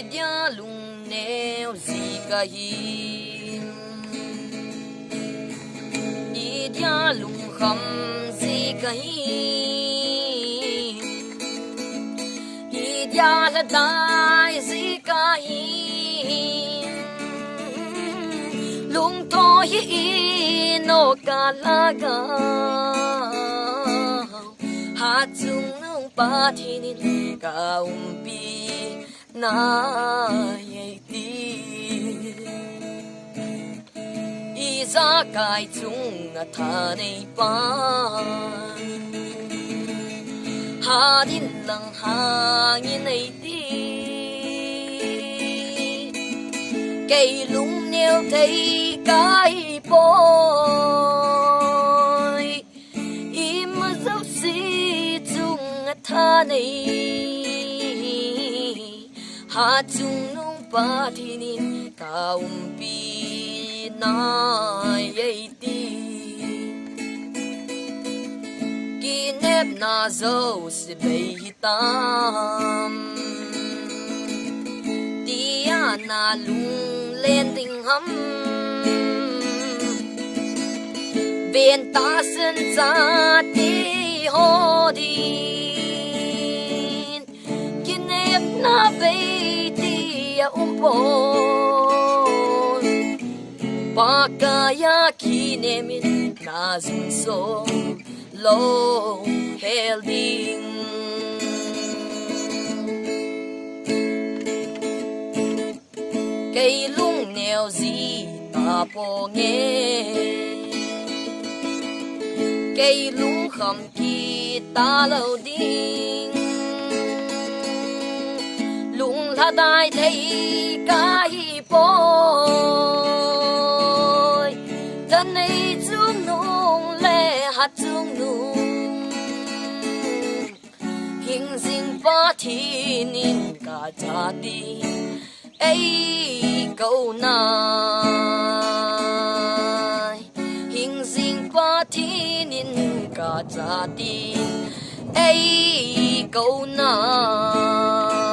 Idia lungneo kahim Idia lungham kahim Idia la dai kahim lung to hi no kalaga ha chung nung pa thinin ka umpi na ti iza kai chung tha nei pa ha din lang hangin nei ti cây lungneo thấy cái bôi im dấu xí chung tha này ha chung nung pa thinin kaum pi na yai ti kinep na zo si bay tam tia na lung lên tình hâm bên ta sân ra đi hồ đi kinh em na bay tia bồn ba kaya kinemin na zun so lo helding cây lung neo gì ta po nghe cây lung khom ki ta lâu đinh lung la dai thấy cái bôi thân ấy chung nung lệ hạt chung nung hình dinh ba thiên in cả cha đi ấy câu này hình dinh qua thiên in cả gia đình ấy câu này